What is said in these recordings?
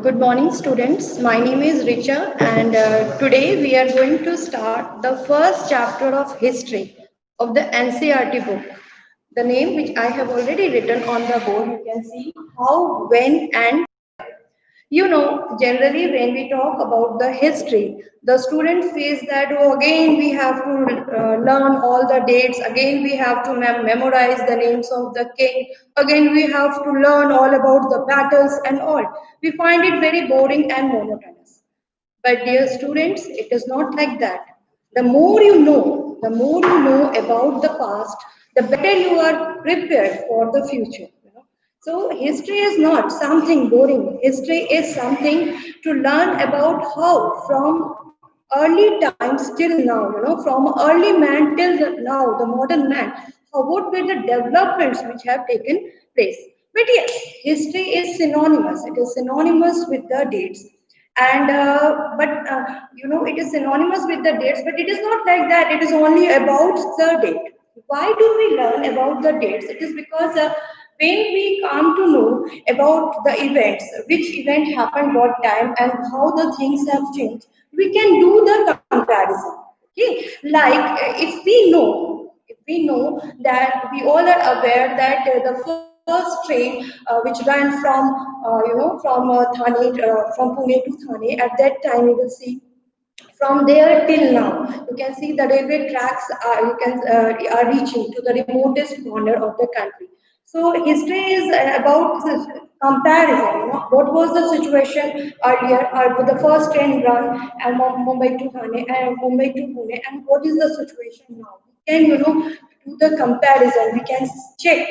Good morning, students. My name is Richa, and today we are going to start the first chapter of history of the NCRT book. The name which I have already written on the board, you can see how, when, and generally when we talk about the history, the student says that, oh, again we have to learn all the dates, again we have to memorize the names of the king, again we have to learn all about the battles and all. We find it very boring and monotonous. But dear students, it is not like that. The more you know about the past, the better you are prepared for the future. So history is not something boring. History is something to learn about how from early times till now, from early man till now, the modern man, how what were the developments which have taken place. But yes, history is synonymous. It is synonymous with the dates. And but it is synonymous with the dates, but it is not like that. It is only about the date. Why do we learn about the dates? It is because when we come to know about the events, which event happened what time and how the things have changed, we can do the comparison. Okay, like if we know that we all are aware that the first train which ran from Thane, from Pune to Thane, at that time you will see from there till now, you can see the railway tracks are reaching to the remotest corner of the country. So history is about this comparison. What was the situation earlier with the first train run and Mumbai to Thane and Mumbai to Pune, and what is the situation now? We can do the comparison. We can check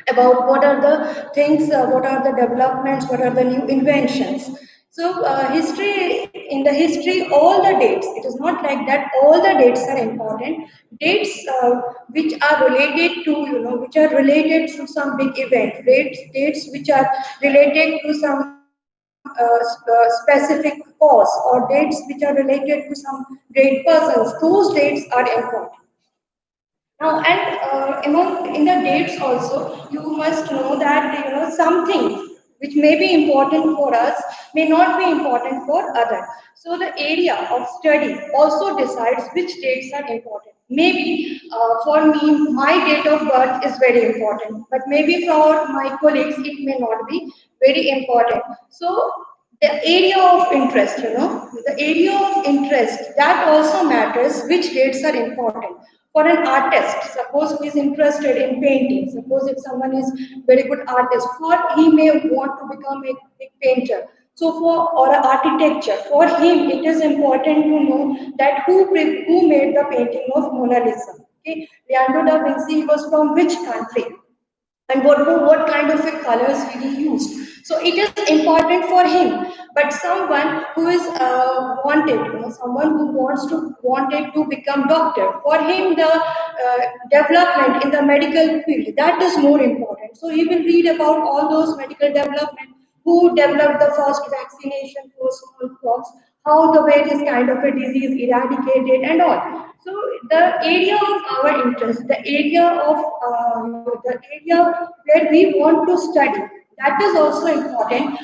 about what are the things, what are the developments, what are the new inventions. So in the history, all the dates, it is not like that all the dates are important. Dates which are related to, which are related to some big event, dates which are related to some specific cause, or dates which are related to some great persons, those dates are important. Now, and among in the dates also, you must know that something which may be important for us may not be important for others. So the area of study also decides which dates are important. Maybe for me, my date of birth is very important, but maybe for my colleagues it may not be very important. So the area of interest, the area of interest, that also matters which dates are important. For an artist, suppose who is interested in painting, suppose if someone is very good artist, for he may want to become a big painter. So for or architecture, for him it is important to know that who made the painting of Mona Lisa. Okay, Leonardo da Vinci was from which country, and what kind of a colors will he use. So it is important for him. But someone who is someone who wanted to become doctor, for him the development in the medical field, that is more important. So he will read about all those medical development, who developed the first vaccination for smallpox, how the various kind of a disease eradicated and all. So the area of our interest, the area where we want to study, that is also important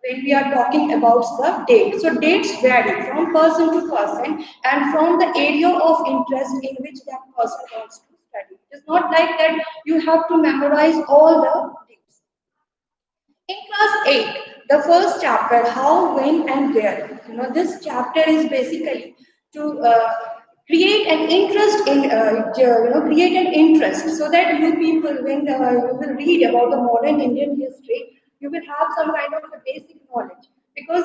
when we are talking about the date. So dates vary from person to person and from the area of interest in which that person wants to study. It is not like that you have to memorize all the dates. In class 8, the first chapter, how, when, and where. This chapter is basically to create an interest in, create an interest so that you people, when you will read about the modern Indian history, you will have some kind of a basic knowledge. Because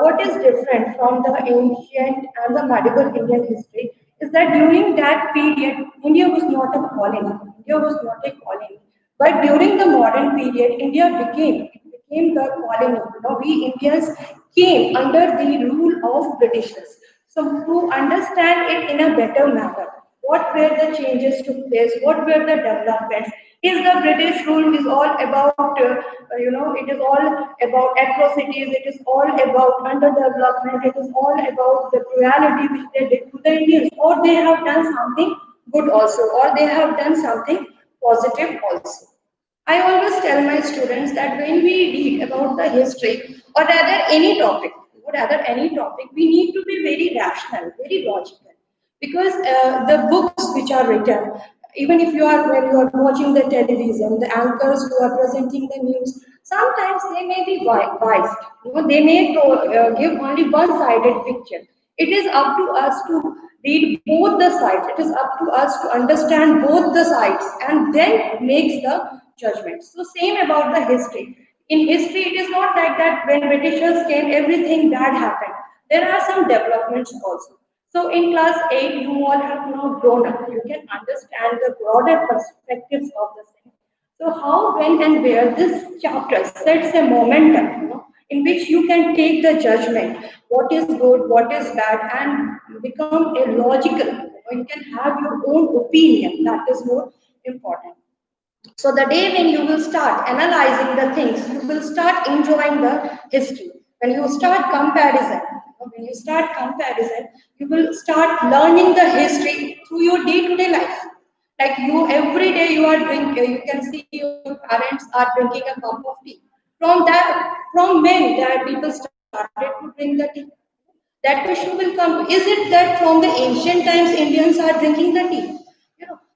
what is different from the ancient and the medieval Indian history is that during that period, India was not a colony. India was not a colony. But during the modern period, India became the colony. We Indians came under the rule of Britishers. So to understand it in a better manner, what were the changes took place? What were the developments? Is the British rule is all about it is all about atrocities. It is all about underdevelopment. It is all about the cruelty which they did to the Indians, or they have done something good also, or they have done something positive also. I always tell my students that when we read about the history or rather any topic, we need to be very rational, very logical, because the books which are written, even if you are when you are watching the television, the anchors who are presenting the news, sometimes they may be biased. You know, they may give only one-sided picture. It is up to us to read both the sides. It is up to us to understand both the sides and then makes the judgment. So same about the history. In history, it is not like that when Britishers came, everything bad happened. There are some developments also. So in class 8, you all have now grown up. You can understand the broader perspectives of the same. So how, when, and where this chapter sets a momentum, in which you can take the judgment, what is good, what is bad, and become a logical. You can have your own opinion. That is more important. So the day when you will start analyzing the things, you will start enjoying the history. When you start comparison, you will start learning the history through your day-to-day life. Like you, every day you are drinking, you can see your parents are drinking a cup of tea. From when that people started to drink the tea? That question will come. Is it that from the ancient times Indians are drinking the tea?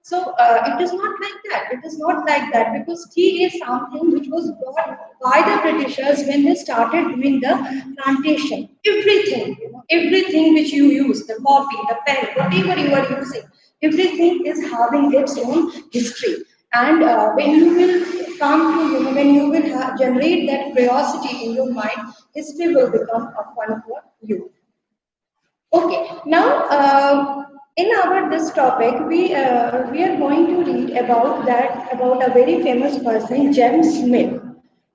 So it is not like that. It is not like that because tea is something which was brought by the Britishers when they started doing the plantation. Everything, everything which you use, the coffee, the pen, whatever you are using, everything is having its own history. And when you will come to, when you will generate that curiosity in your mind, history will become a fun for you. Okay, now in our this topic, we are going to read about a very famous person, James Mill.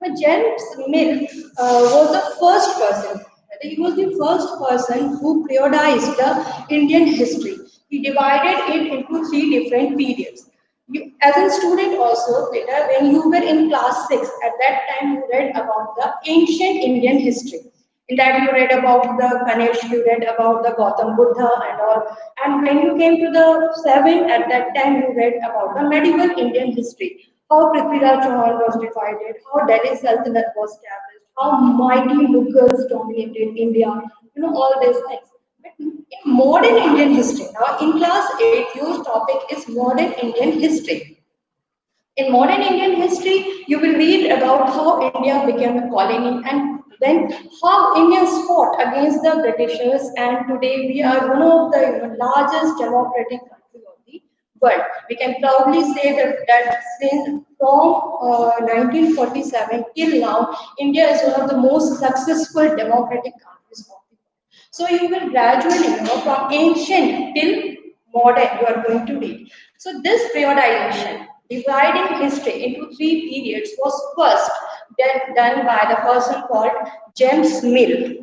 Now, James Mill was the first person. He was the first person who periodized the Indian history. He divided it into three different periods. You, as a student also, Peter, when you were in class 6, at that time you read about the ancient Indian history. In that you read about the Ganesh, you read about the Gautam Buddha and all. And when you came to the 7, at that time you read about the medieval Indian history. How Prithviraj Chauhan was divided, how Delhi Sultanate was established, how mighty Mughals dominated India, all these things. But in modern Indian history, now in class 8, your topic is modern Indian history. In modern Indian history, you will read about how India became a colony and then how Indians fought against the Britishers, and today we are one of the largest democratic countries of the world. We can proudly say that since from 1947 till now, India is one of the most successful democratic countries of the world. So you will gradually, from ancient till modern, you are going to read. So this periodization, dividing history into three periods, was first done by the person called James Mill.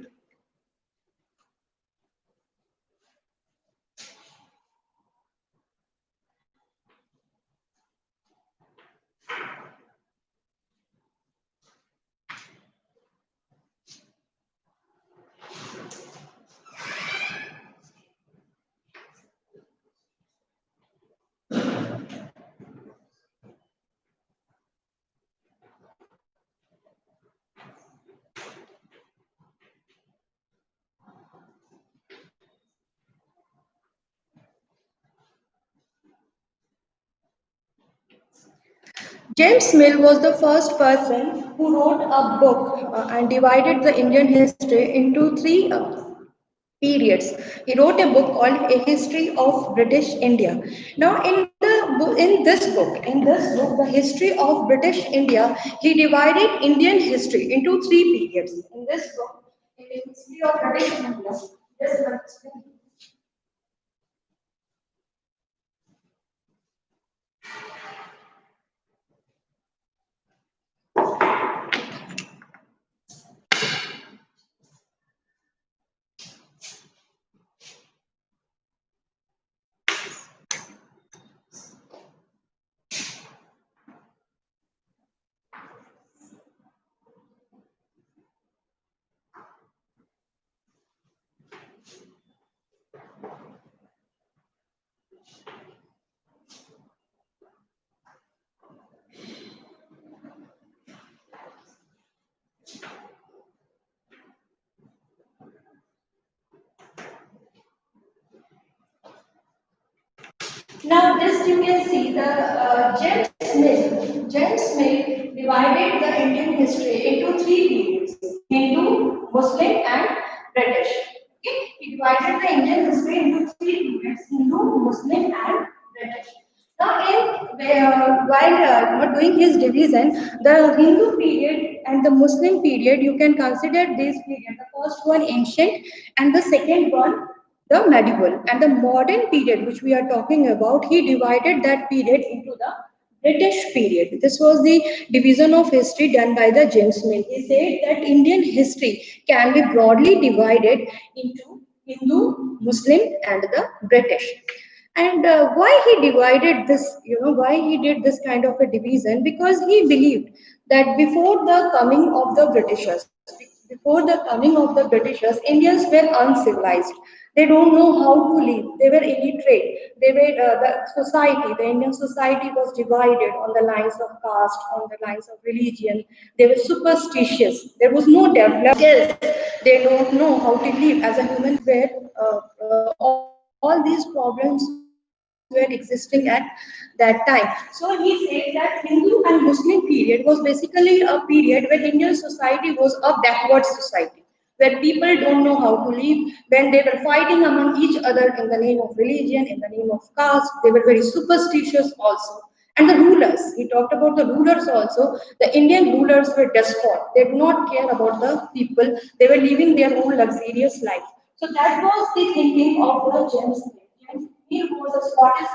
James Mill was the first person who wrote a book and divided the Indian history into three periods. He wrote a book called A History of British India. Now, in this book, the history of British India, he divided Indian history into three periods. In this book, in the history of British India, this Now this you can see the James Mill. James Mill divided the Indian history into three periods: Hindu, Muslim, and British. Okay, he divided the Indian history into three periods: Hindu, Muslim, and British. Now, while doing his division, the Hindu period and the Muslim period, you can consider this period. The first one ancient, and the second one the medieval, and the modern period which we are talking about. He divided that period into the British period. This was the division of history done by the James Mill. He said that Indian history can be broadly divided into Hindu, Muslim, and the British. And why he divided this, why he did this kind of a division? Because he believed that before the coming of the Britishers, Indians were uncivilized. They don't know how to live. They were illiterate. They were the Indian society was divided on the lines of caste, on the lines of religion. They were superstitious. There was no development skills. They don't know how to live as a human. Where all these problems were existing at that time. So he said that Hindu and Muslim period was basically a period where Indian society was a backward society, where people don't know how to live, when they were fighting among each other in the name of religion, in the name of caste. They were very superstitious also. And the rulers, he talked about the rulers also. The Indian rulers were despot. They do not care about the people. They were living their own luxurious life. So that was the thinking of the James Mill. James Mill was a Scottish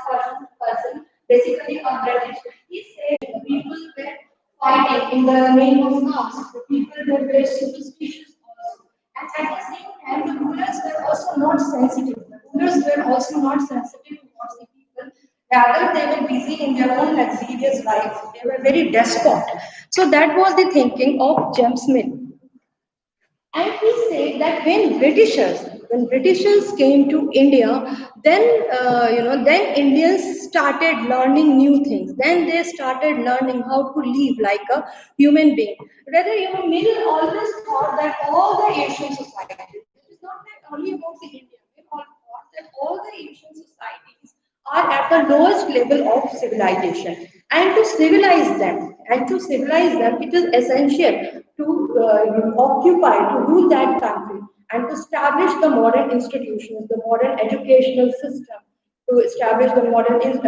person, basically a British. He said the people were fighting in the name of caste. The people were very superstitious also. And at the same time, the rulers were also not sensitive. The rulers were also not sensitive towards the people. Rather, they were busy in their own luxurious life. They were very despot. So that was the thinking of James Mill. And he said that when Britishers came to India, then Indians started learning new things. Then they started learning how to live like a human being. Rather, Mill always thought that all the Asian societies, it is not that only about the India, Mill all thought that all the Asian societies are at the lowest level of civilization, and to civilize them it is essential to occupy, to rule that country, and to establish the modern institutions, the modern educational system, to establish the modern to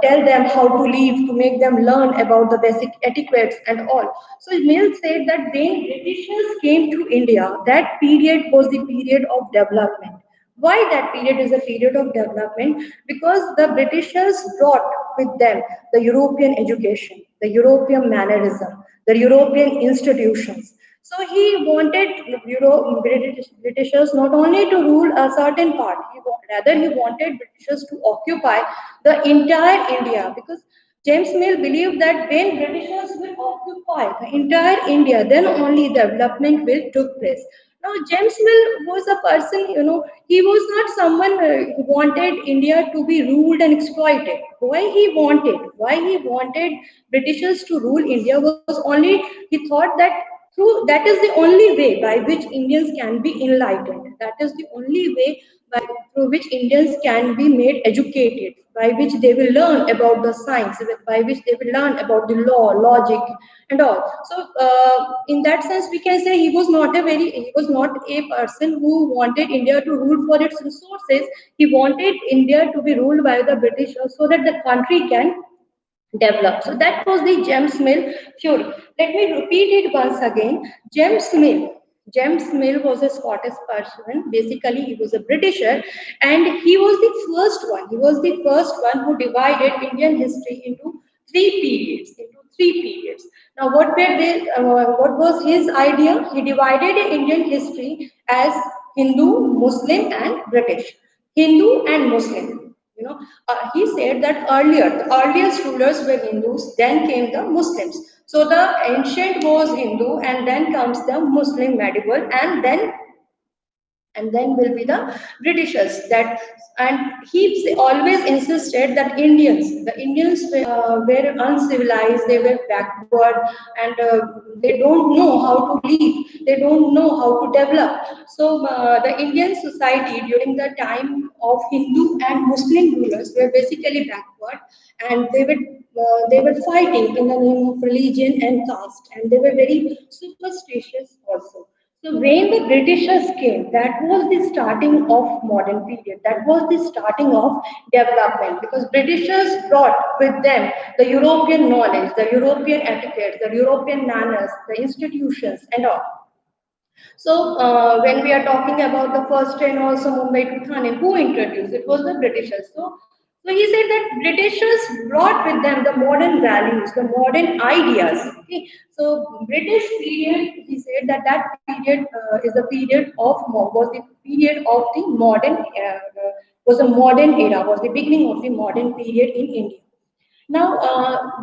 tell them how to live, to make them learn about the basic etiquettes and all. So Mill said that when Britishers came to India, that period was the period of development. Why that period is a period of development? Because the Britishers brought with them the European education, the European mannerism, the European institutions. So he wanted Britishers not only to rule a certain part, rather he wanted Britishers to occupy the entire India, because James Mill believed that when Britishers will occupy the entire India, then only development will take place. Now, James Mill was a person, he was not someone who wanted India to be ruled and exploited. Why he wanted Britishers to rule India was only, he thought that that is the only way by which Indians can be enlightened. That is the only way through which Indians can be made educated, by which they will learn about the science, by which they will learn about the law, logic, and all. So, in that sense, we can say he was not a person who wanted India to rule for its resources. He wanted India to be ruled by the British so that the country can develop. So that was the James Mill theory. Let me repeat it once again. James Mill. James Mill was a Scottish person. Basically, he was a Britisher, and he was the first one. He was the first one who divided Indian history into three periods. Now, what was his idea? He divided Indian history as Hindu, Muslim, and British. Hindu and Muslim. He said that the earliest rulers were Hindus, then came the Muslims. So the ancient was Hindu, and then comes the Muslim medieval, and then will be the Britishers. That and he always insisted that the Indians were uncivilized, they were backward, and they don't know how to live, they don't know how to develop. So the Indian society during the time of Hindu and Muslim rulers were basically backward, and they were fighting in the name of religion and caste, and they were very superstitious also. So when the Britishers came, that was the starting of modern period. That was the starting of development because Britishers brought with them the European knowledge, the European etiquette, the European manners, the institutions, and all. So when we are talking about the first train also Mumbai to Thane, who introduced? It was the Britishers. So he said that Britishers brought with them the modern values, the modern ideas. Okay. So British period, he said that that period is the period of was the period of the modern was a modern era, was the beginning of the modern period in India. Now,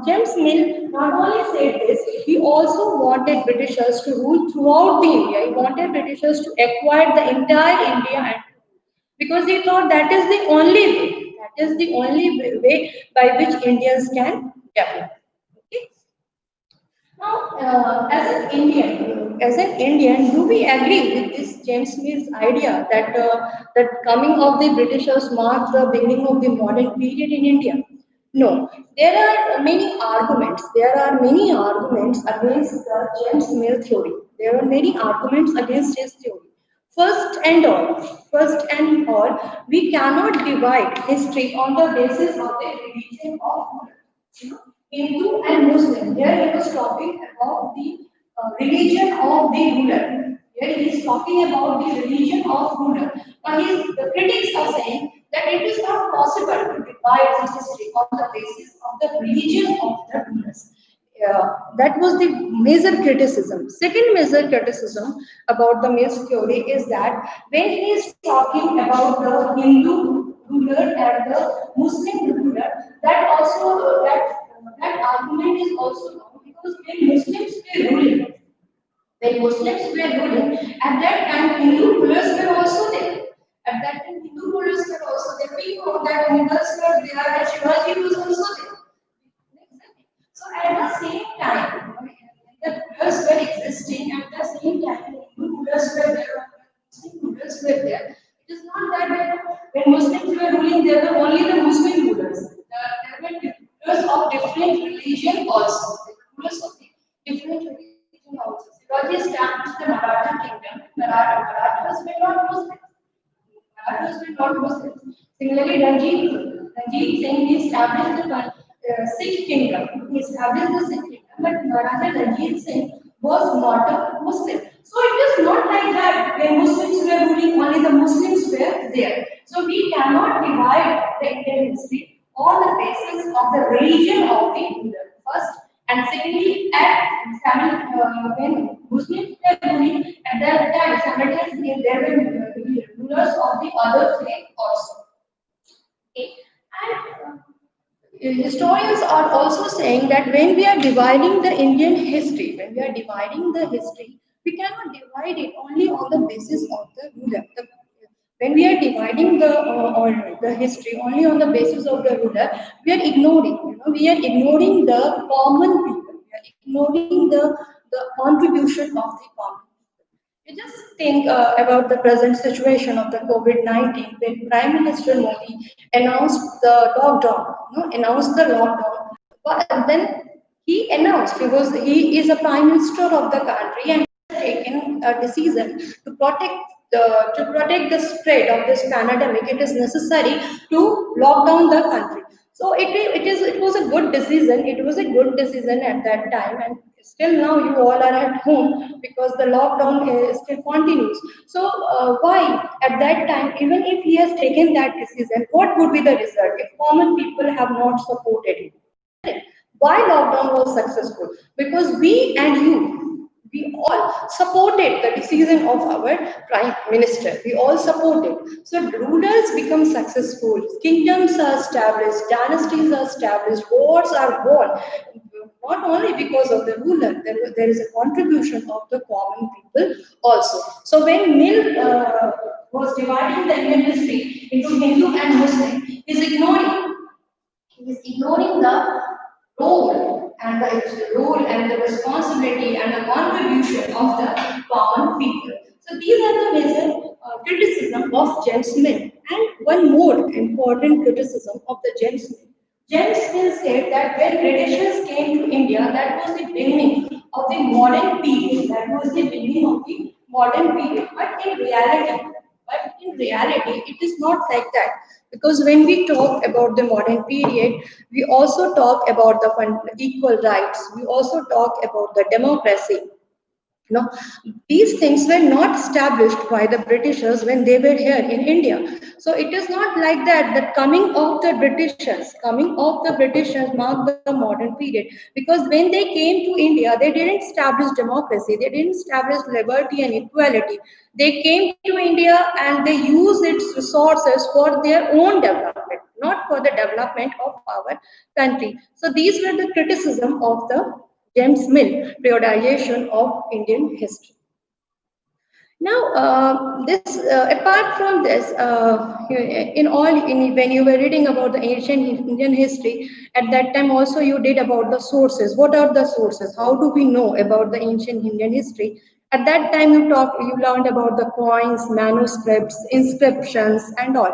James Mill not only said this, he also wanted Britishers to rule throughout the India. He wanted Britishers to acquire the entire India and because he thought that is the only way by which Indians can develop. Okay? Now, as an Indian, do we agree with this James Mill's idea that that coming of the Britishers marked the beginning of the modern period in India? No, there are many arguments. There are many arguments against the James Mill theory. There are many arguments against his theory. First and all, we cannot divide history on the basis of the religion of Hindu and Muslim. Here he was talking about the religion of the ruler. Here he is talking about the religion of ruler. Now the critics are saying that it is not possible to divide the history on the basis of the religion of the rulers. That was the major criticism. Second major criticism about the Mill's theory is that when he is talking about the Hindu ruler and the Muslim ruler, that argument is also wrong because when Muslims were ruling, at that time Hindu rulers were also there. At that time Hindu rulers were also there. We know that Mughals were there and Shivaji was also there. So at the same time, when the rulers were existing, at the same time, the Hindu rulers were there, Muslim rulers were there. It is not that when Muslims were ruling, there were only the Muslim rulers. There were rulers of different religion also. The rulers of the different religion also. Shivaji established the Maratha kingdom. Marathas were not Muslims. Marathas were not Muslims. Similarly, Ranjit Singh he established the Sikh kingdom. He established the Sikh kingdom, but Maharajah Ranjit Singh was not a Muslim. So it is not like that when Muslims were ruling, only the Muslims were there. So we cannot divide the Indian history on the basis of the religion of the ruler first. And secondly, when Muslims were ruling, at that time, simultaneously there were rulers of the other faith also. Okay. And historians are also saying that when we are dividing the Indian history, we cannot divide it only on the basis of the ruler. When we are dividing or the history only on the basis of the ruler, we are ignoring the common people. We are ignoring the contribution of the common. You just think about the present situation of the COVID-19 when Prime Minister Modi announced the lockdown. But then he is a Prime Minister of the country and has taken a decision to protect the spread of this pandemic. It is necessary to lock down the country. So it was a good decision. It was a good decision at that time, and still now you all are at home because the lockdown still continues. So why at that time, even if he has taken that decision, what would be the result if common people have not supported it? Why lockdown was successful? Because we all supported the decision of our prime minister. We all supported. So rulers become successful, kingdoms are established, dynasties are established, wars are won. Not only because of the ruler, there is a contribution of the common people also. So when Mill was dividing the Indian history into Hindu and Muslim, is ignoring the role and the responsibility and the contribution of the common people. So these are the major criticism of James Smith. And one more important criticism of the James Smith. James Smith said that when Britishers came to India, that was the beginning of the modern period. That was the beginning of the modern period. But in reality, it is not like that. Because when we talk about the modern period, we also talk about the equal rights. We also talk about the democracy. You know, these things were not established by the Britishers when they were here in India. So it is not like that. The coming of the Britishers marked the modern period, because when they came to India, they didn't establish democracy. They didn't establish liberty and equality. They came to India and they used its resources for their own development, not for the development of our country. So these were the criticism of the James Mill periodization of Indian history. Now, apart from this, when you were reading about the ancient Indian history, at that time also you did about the sources. What are the sources? How do we know about the ancient Indian history? At that time, you learned about the coins, manuscripts, inscriptions, and all.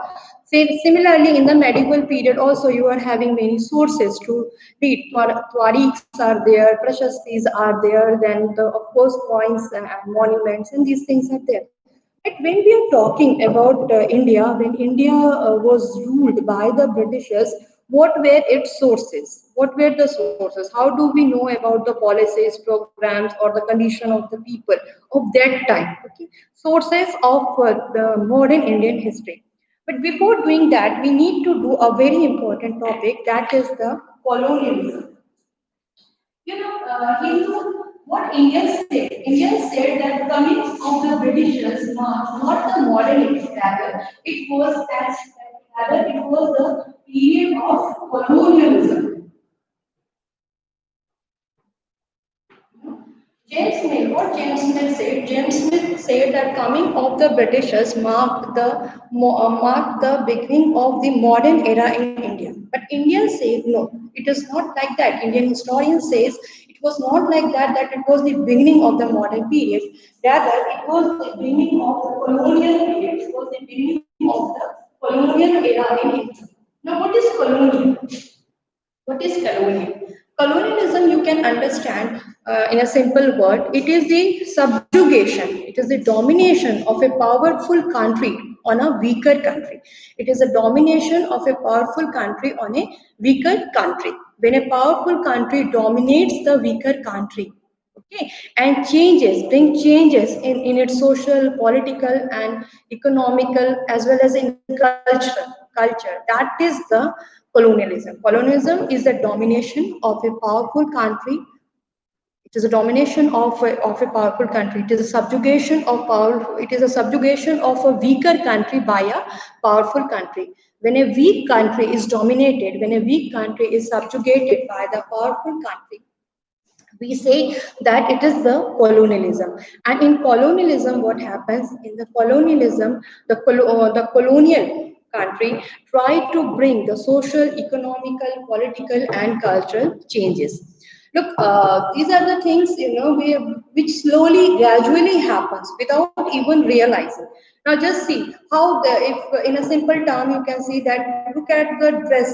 Similarly, in the medieval period, also you are having many sources to read. Tarikhs are there, prashastis are there, then of course coins and monuments, and these things are there. But when we are talking about India, when India was ruled by the Britishers, what were its sources? What were the sources? How do we know about the policies, programs, or the condition of the people of that time? Okay, sources of the modern Indian history. But before doing that, we need to do a very important topic, that is the colonialism. What Indians said? Indians said that coming of the Britishers marked not the modern age, rather it was the period of colonialism. James Smith said? James Smith said that coming of the Britishers marked the beginning of the modern era in India. But Indians say no, it is not like that. Indian historian says it was not like that. That it was the beginning of the modern period. Rather, it was the beginning of the colonial period. It was the beginning of the colonial era in India. Now, what is colonial? What is colonial? Colonialism, you can understand in a simple word, it is the subjugation, it is the domination of a powerful country on a weaker country. It is a domination of a powerful country on a weaker country. When a powerful country dominates the weaker country, okay, and bring changes in its social, political, and economical, as well as in culture. That is the colonialism is the domination of a powerful country. It is a domination of a powerful country. It is a subjugation of a weaker country by a powerful country. When a weak country is dominated, when a weak country is subjugated by the powerful country, we say that it is the colonialism. And in colonialism, what happens in the colonialism, the colonial country try to bring the social, economical, political, and cultural changes. Look, these are the things, which slowly, gradually happens without even realizing. Now, just see how if in a simple term you can see that, look at the dress,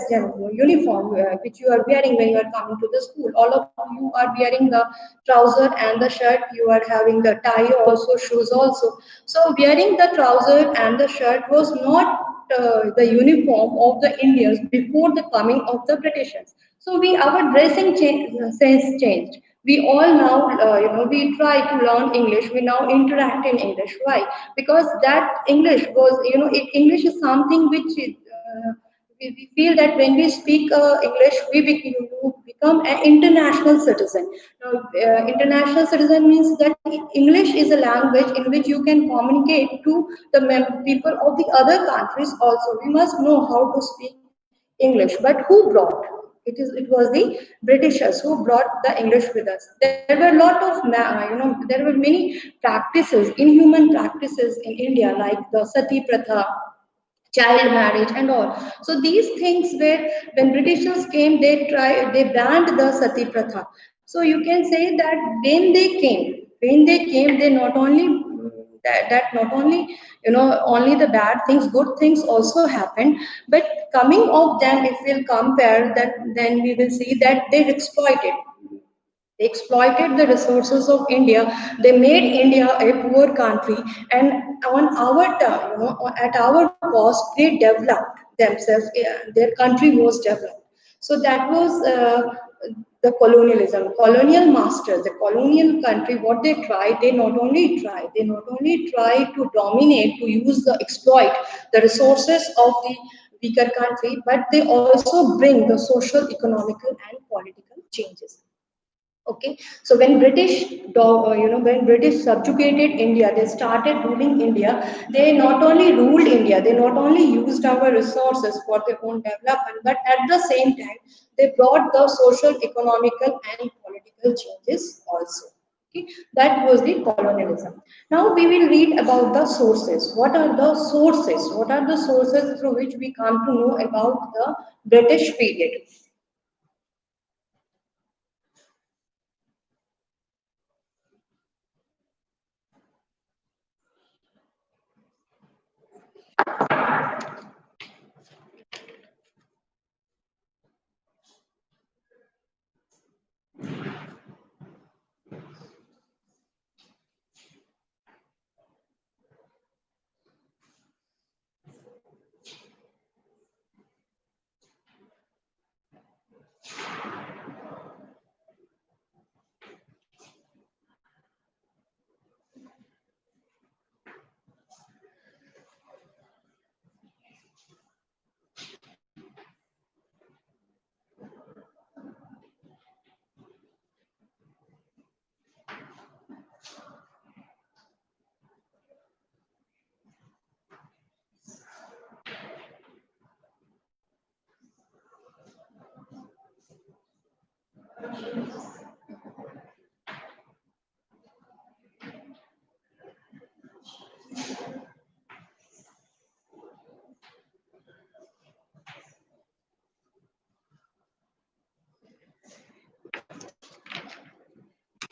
uniform which you are wearing when you are coming to the school. All of you are wearing the trouser and the shirt. You are having the tie also, shoes also. So wearing the trouser and the shirt was not the uniform of the Indians before the coming of the Britishers. So our sense changed. We all now, we try to learn English. We now interact in English. Why? Because that English was, English is something which we feel that when we speak English, you become an international citizen. Now, international citizen means that English is a language in which you can communicate to the people of the other countries also. We must know how to speak English. But who brought? It was the Britishers who brought the English with us. There were a lot of there were many practices, inhuman practices in India, like the sati pratha, child marriage and all. So these things were, when Britishers came, they banned the sati pratha. So you can say that when they came, they not only that not only, only the bad things, good things also happened. But coming of them, if we'll compare that, then we will see that they exploited the resources of India. They made India a poor country, and on our term, at our cost, they developed themselves. Their country was developed. So that was the colonialism, colonial masters, the colonial country. What they tried, they not only try to dominate, to use the exploit the resources of the weaker country, but they also bring the social, economical, and political changes. Okay, so when British subjugated India, they started ruling India. They not only ruled India, they not only used our resources for their own development, but at the same time, they brought the social, economical, and political changes also. Okay, that was the colonialism. Now we will read about the sources. What are the sources? What are the sources through which we come to know about the British period?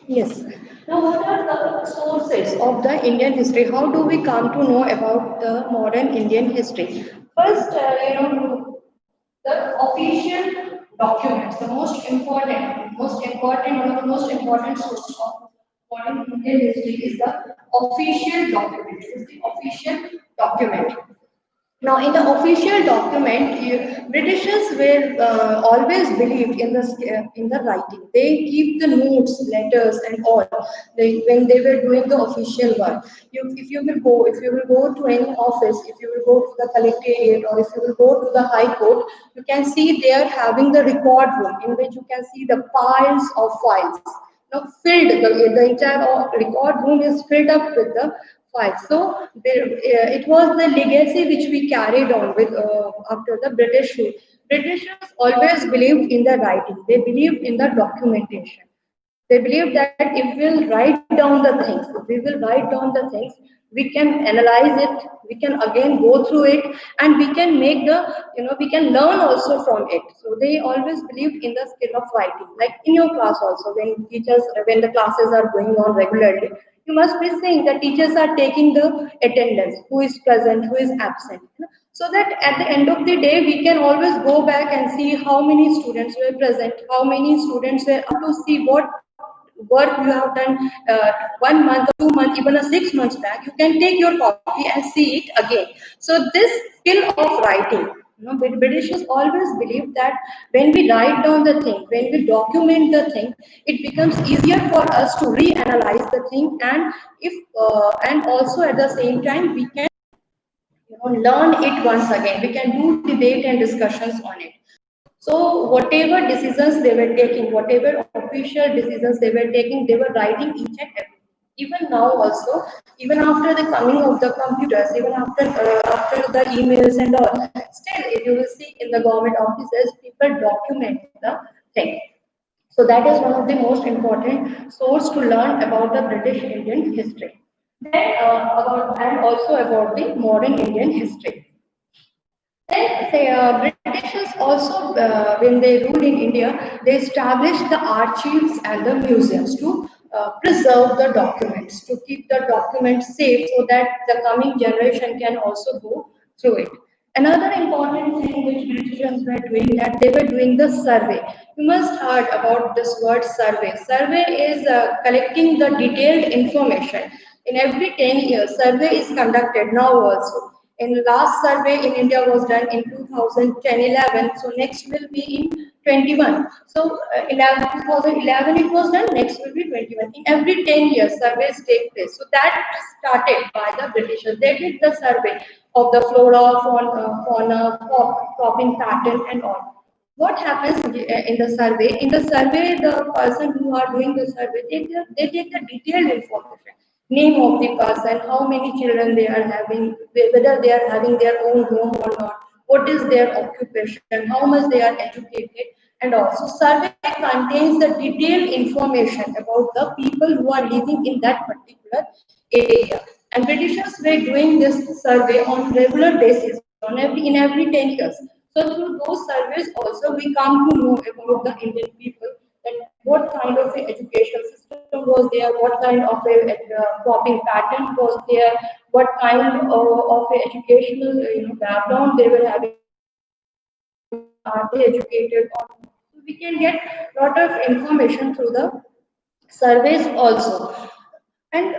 Yes. Now, what are the sources of the Indian history? How do we come to know about the modern Indian history? First, the official documents, the one of the most important sources of modern Indian history is the official document. Is the official document. Now, in the official document, Britishers were always believed in the writing. They keep the notes, letters, and all. When they were doing the official work, if you will go to any office, if you will go to the collectorate, or if you will go to the high court, you can see they are having the record room in which you can see the piles of files. Now, the entire record room is filled up with the files. So it was the legacy which we carried on with after the British rule. Britishers always believed in the writing. They believed in the documentation. They believed that if we'll write down the things, if we will write down the things, we can analyze it, we can again go through it, and we can we can learn also from it. So they always believed in the skill of writing. Like in your class also, when the classes are going on regularly, you must be seeing the teachers are taking the attendance, who is present, who is absent. So that at the end of the day, we can always go back and see how many students were present, how many students were up to see what work you have done 1 month or 2 months, even a 6 months back. You can take your copy and see it again. So this skill of writing, Britishers always believe that when we write down the thing, when we document the thing, it becomes easier for us to reanalyze the thing, and if and also at the same time we can learn it once again. We can do debate and discussions on it. So whatever decisions they were taking, whatever official decisions they were taking, they were writing each and every. Even now also, even after the coming of the computers, even after the emails and all, still if you will see in the government offices, people document the thing. So that is one of the most important source to learn about the British Indian history. Then about and also about the modern Indian history. Then say, Britishers also, when they ruled in India, they established the archives and the museums to preserve the documents, to keep the documents safe so that the coming generation can also go through it. Another important thing which Britishers were doing, that they were doing the survey. You must heard about this word survey. Survey is collecting the detailed information. In every 10 years, survey is conducted now also. In last survey in India was done in 2010-11, so next will be in 21. So 2011 it was done, next will be 21. In every 10 years, surveys take place. So that started by the Britishers. They did the survey of the flora, fauna, cropping pattern and all. What happens in the survey? In the survey, the person who are doing the survey, they take the detailed information, name of the person, how many children they are having, whether they are having their own home or not, what is their occupation, how much they are educated, and also survey contains the detailed information about the people who are living in that particular area. And Britishers were doing this survey on regular basis, on every 10 years. So through those surveys also we come to know about the Indian people, that what kind of a education system was there, what kind of a cropping pattern was there, what kind of a educational background they were having, are they educated or not. So we can get lot of information through the surveys also. And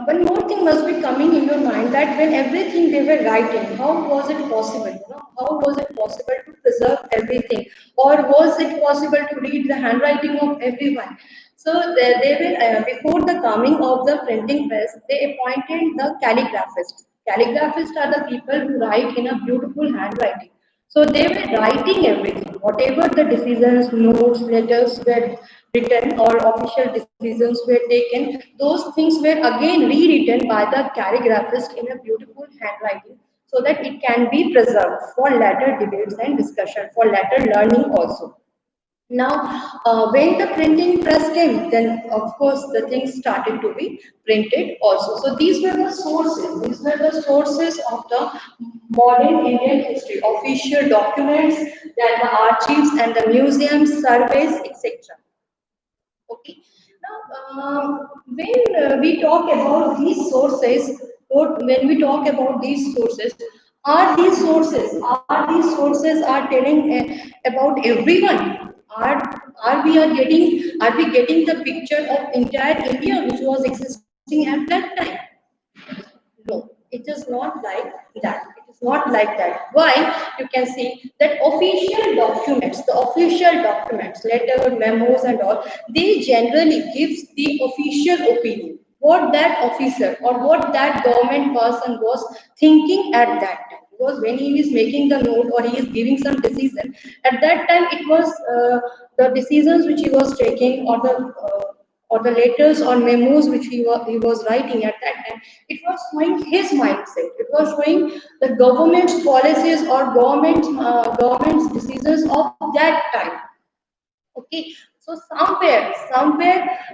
one more thing must be coming in your mind, that when everything they were writing, how was it possible? How was it possible to preserve everything, or was it possible to read the handwriting of everyone? So they were before the coming of the printing press, they appointed the calligraphists. Calligraphists are the people who write in a beautiful handwriting. So they were writing everything, whatever the decisions, notes, letters were written or official decisions were taken, those things were again rewritten by the calligraphist in a beautiful handwriting so that it can be preserved for later debates and discussion, for later learning also. Now, when the printing press came, then of course the things started to be printed also. So these were the sources. These were the sources of the modern Indian history, official documents, then the archives and the museums, surveys, etc. Okay. Now, when we talk about these sources, or when we talk about these sources, are these sources are telling about everyone? Are we getting the picture of entire India which was existing at that time? No, it is not like that. It is not like that. Why? You can see that the official documents, letters, memos, and all, they generally gives the official opinion. What that officer or what that government person was thinking at that time. Because when he is making the note or he is giving some decision, at that time it was the decisions which he was taking, or the letters or memos which he was writing at that time, it was showing his mindset. It was showing the government's policies or government's decisions of that time. Okay, so somewhere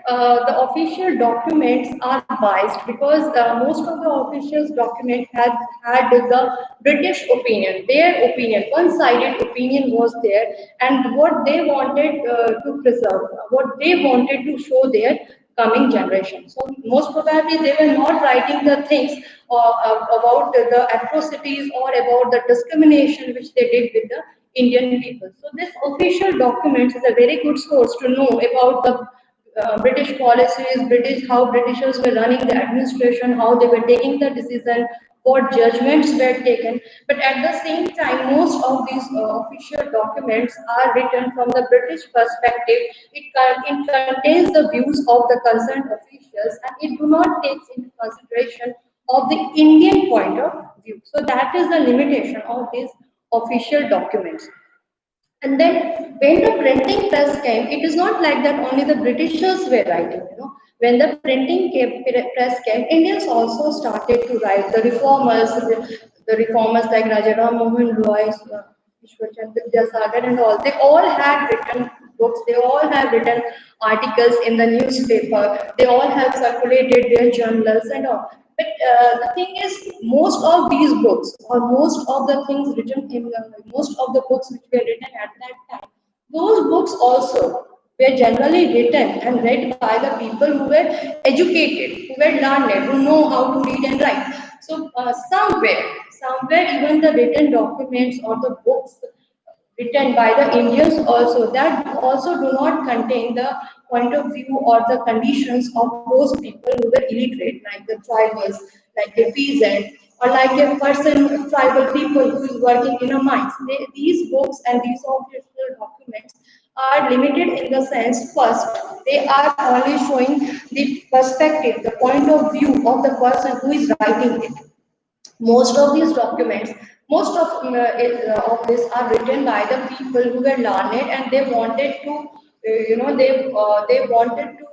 the official documents are biased, because most of the official documents had the British opinion, their opinion, one-sided opinion was there, and what they wanted to preserve, what they wanted to show their coming generation. So most probably they were not writing the things about the atrocities or about the discrimination which they did with the Indian people. So this official documents is a very good source to know about the British policies, how Britishers were running the administration, how they were taking the decision, what judgments were taken. But at the same time, most of these official documents are written from the British perspective. It contains the views of the concerned officials, and it do not take into consideration of the Indian point of view. So that is the limitation of these official documents. And then when the printing press came, it is not like that only the Britishers were writing. When the press came, Indians also started to write. The reformers like Raja Ram Mohan Roy, Ishwarchand Vidyasagar and all, they all had written books, they all have written articles in the newspaper, they all have circulated their journals and all. But the thing is, most of these books, or most of the things written in most of the books which were written at that time, those books also were generally written and read by the people who were educated, who were learned, who know how to read and write. So somewhere even the written documents or the books written by the Indians also that also do not contain the point of view or the conditions of those people who were illiterate, like the tribals, like the peasant, or like a person, tribal people who is working in a mines. These books and these official documents are limited in the sense first they are only showing the perspective, the point of view of the person who is writing it. Most of these documents, most of this are written by the people who were learned and they wanted to they wanted to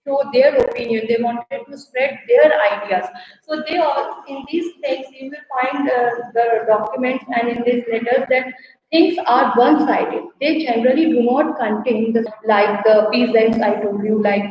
show their opinion, they wanted to spread their ideas. So they all in these things you will find the documents and in these letters that things are one sided, they generally do not contain the like the peasants I told you, like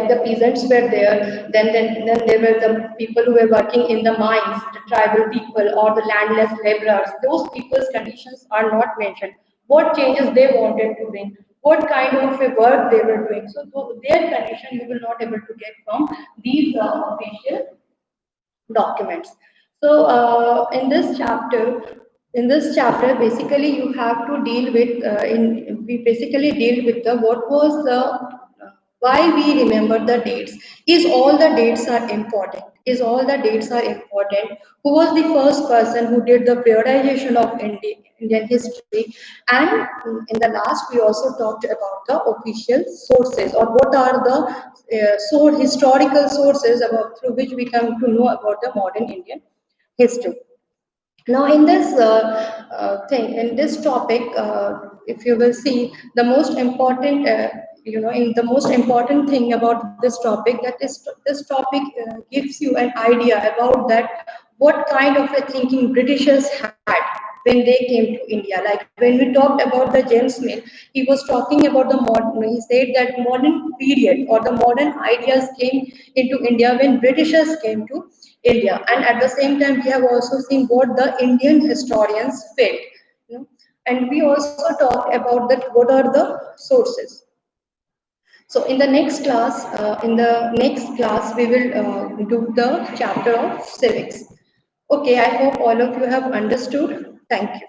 the peasants were there, then there were the people who were working in the mines, the tribal people or the landless laborers. Those people's conditions are not mentioned. What changes they wanted to bring, what kind of a work they were doing. So their condition you will not able to get from these official documents. So in this chapter, basically you have to deal with we basically deal with the what was the why we remember the dates. Is all the dates are important? Is all the dates are important? Who was the first person who did the periodization of Indian history? And in the last, we also talked about the official sources or what are the historical sources about through which we come to know about the modern Indian history. Now, in this in this topic, if you will see, the most important, in the most important thing about this topic, that is, this topic gives you an idea about that what kind of a thinking Britishers had when they came to India. Like when we talked about the James Mill, he was talking about the modern. He said that modern period or the modern ideas came into India when Britishers came to India. And at the same time, we have also seen what the Indian historians felt. You know. And we also talk about that what are the sources. So in the next class, we will do the chapter of civics. Okay, I hope all of you have understood. Thank you.